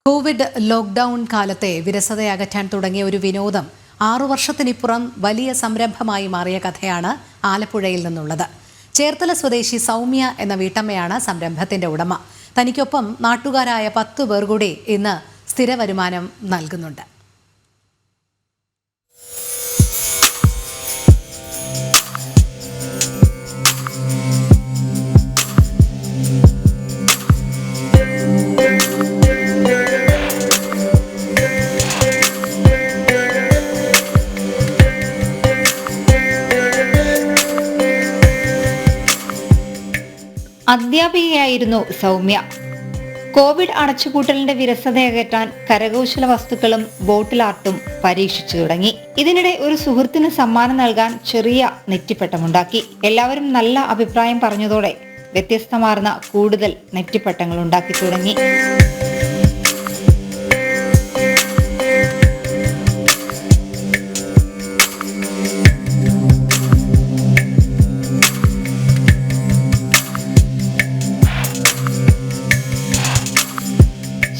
Covid lockdown കാലത്തെ വിരസതയകറ്റാൻ തുടങ്ങിയ ഒരു വിനോദം 6 വർഷത്തിനിപ്പുറം വലിയ സംരംഭമായി മാറിയ കഥയാണ് ആലപ്പുഴയിൽ നിന്നുള്ളത്. ചേർത്തല സ്വദേശി സൗമ്യ എന്ന വീട്ടമ്മയാണ് സംരംഭത്തിന്റെ ഉടമ. തനിക്കൊപ്പം നാട്ടുകാരായ 10 പേർ കൂടി ഇന്ന് സ്ഥിര വരുമാനം നൽകുന്നുണ്ട്. അധ്യാപികയായിരുന്നു സൗമ്യ. കോവിഡ് അടച്ചുപൂട്ടലിന്റെ വിരസതയകറ്റാൻ കരകൗശല വസ്തുക്കളും ബോട്ടിൽ ആർട്ടും പരീക്ഷിച്ചു തുടങ്ങി. ഇതിനിടെ ഒരു സുഹൃത്തിന് സമ്മാനം നൽകാൻ ചെറിയ നെറ്റിപ്പട്ടമുണ്ടാക്കി. എല്ലാവരും നല്ല അഭിപ്രായം പറഞ്ഞതോടെ വ്യത്യസ്തമാർന്ന കൂടുതൽ നെറ്റിപ്പട്ടങ്ങൾ ഉണ്ടാക്കി തുടങ്ങി.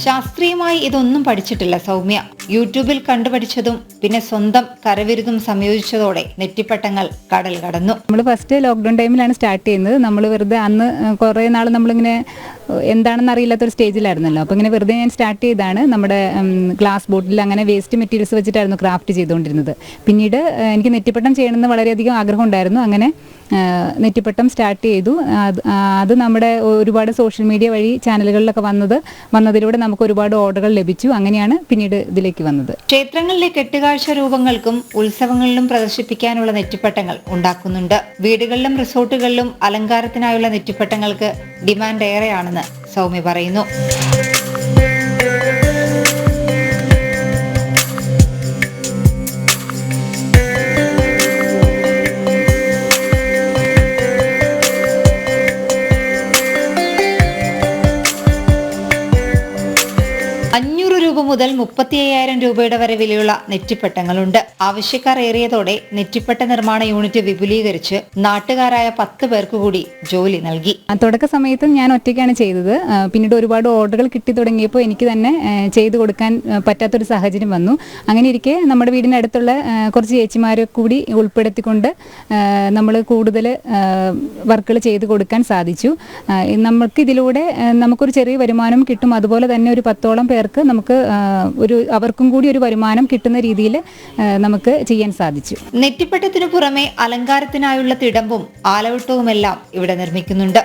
ശാസ്ത്രീയമായി ഇതൊന്നും പഠിച്ചിട്ടില്ല സൗമ്യ. യൂട്യൂബിൽ കണ്ടുപഠിച്ചതും പിന്നെ സ്വന്തം കരവിരുതും സംയോജിച്ചതോടെ നെറ്റിപ്പട്ടങ്ങൾ കടൽ കടന്നു. നമ്മൾ ഫസ്റ്റ് ലോക്ക്ഡൌൺ ടൈമിലാണ് സ്റ്റാർട്ട് ചെയ്യുന്നത്. നമ്മൾ വെറുതെ അന്ന് കുറേ നാൾ നമ്മളിങ്ങനെ എന്താണെന്ന് അറിയില്ലാത്തൊരു സ്റ്റേജിലായിരുന്നല്ലോ. അപ്പോൾ ഇങ്ങനെ വെറുതെ ഞാൻ സ്റ്റാർട്ട് ചെയ്താണ്. നമ്മുടെ ഗ്ലാസ് ബോട്ടിൽ അങ്ങനെ വേസ്റ്റ് മെറ്റീരിയൽസ് വെച്ചിട്ടായിരുന്നു ക്രാഫ്റ്റ് ചെയ്തുകൊണ്ടിരുന്നത്. പിന്നീട് എനിക്ക് നെറ്റിപ്പട്ടം ചെയ്യണമെന്ന് വളരെയധികം ആഗ്രഹം ഉണ്ടായിരുന്നു. അങ്ങനെ നെറ്റിപ്പട്ടം സ്റ്റാർട്ട് ചെയ്തു. അത് നമ്മുടെ ഒരുപാട് സോഷ്യൽ മീഡിയ വഴി ചാനലുകളിലൊക്കെ വന്നതിലൂടെ നമുക്ക് ഒരുപാട് ഓർഡറുകൾ ലഭിച്ചു. അങ്ങനെയാണ് പിന്നീട് ഇതിലേക്ക് വന്നത്. ക്ഷേത്രങ്ങളിലെ കെട്ടുകാഴ്ച രൂപങ്ങൾക്കും ഉത്സവങ്ങളിലും പ്രദർശിപ്പിക്കാനുള്ള നെറ്റിപ്പട്ടങ്ങൾ ഉണ്ടാക്കുന്നുണ്ട്. വീടുകളിലും റിസോർട്ടുകളിലും അലങ്കാരത്തിനായുള്ള നെറ്റിപ്പട്ടങ്ങൾക്ക് ഡിമാൻഡ് ഏറെയാണെന്ന് സൗമ്യ പറയുന്നു. ₹500 മുതൽ 35,000 രൂപയുടെ വരെ വിലയുള്ള നെറ്റിപ്പട്ടങ്ങളുണ്ട്. ആവശ്യക്കാർ ഏറിയതോടെ നെറ്റിപ്പട്ട നിർമ്മാണ യൂണിറ്റ് വിപുലീകരിച്ച് നാട്ടുകാരായ 10 പേർക്ക് കൂടി ജോലി നൽകി. തുടക്ക സമയത്ത് ഞാൻ ഒറ്റയ്ക്കാണ് ചെയ്തത്. പിന്നീട് ഒരുപാട് ഓർഡറുകൾ കിട്ടി തുടങ്ങിയപ്പോൾ എനിക്ക് തന്നെ ചെയ്തു കൊടുക്കാൻ പറ്റാത്തൊരു സാഹചര്യം വന്നു. അങ്ങനെ ഇരിക്കെ നമ്മുടെ വീടിനടുത്തുള്ള കുറച്ച് ചേച്ചിമാരെ കൂടി ഉൾപ്പെടുത്തിക്കൊണ്ട് നമ്മൾ കൂടുതൽ വർക്കുകൾ ചെയ്തു കൊടുക്കാൻ സാധിച്ചു. നമുക്കിതിലൂടെ നമുക്കൊരു ചെറിയ വരുമാനം കിട്ടും. അതുപോലെ തന്നെ ഒരു 10ഓളം പേർക്ക് നമുക്ക് അവർക്കും കൂടി ഒരു വരുമാനം കിട്ടുന്ന രീതിയിൽ നമുക്ക് ചെയ്യാൻ സാധിച്ചു. നെറ്റിപ്പട്ടത്തിനു പുറമെ അലങ്കാരത്തിനായുള്ള തിടമ്പും ആലവട്ടവുമെല്ലാം ഇവിടെ നിർമ്മിക്കുന്നുണ്ട്.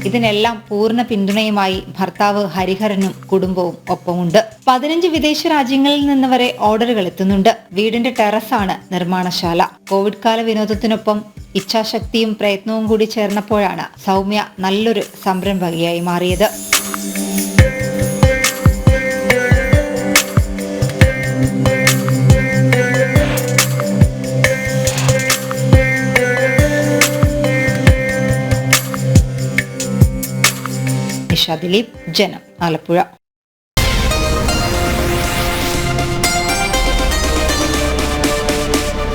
ഇതിനെല്ലാം പൂർണ്ണ പിന്തുണയുമായി ഭർത്താവ് ഹരിഹരനും കുടുംബവും ഒപ്പമുണ്ട്. 15 വിദേശ രാജ്യങ്ങളിൽ നിന്ന് വരെ ഓർഡറുകൾ എത്തുന്നുണ്ട്. വീടിന്റെ ടെറസാണ് നിർമ്മാണശാല. കോവിഡ് കാല വിനോദത്തിനൊപ്പം ഇച്ഛാശക്തിയും പ്രയത്നവും കൂടി ചേർന്നപ്പോഴാണ് സൗമ്യ നല്ലൊരു സംരംഭകയായി മാറിയത്. ദിലീപ്, ജനം, ആലപ്പുഴ.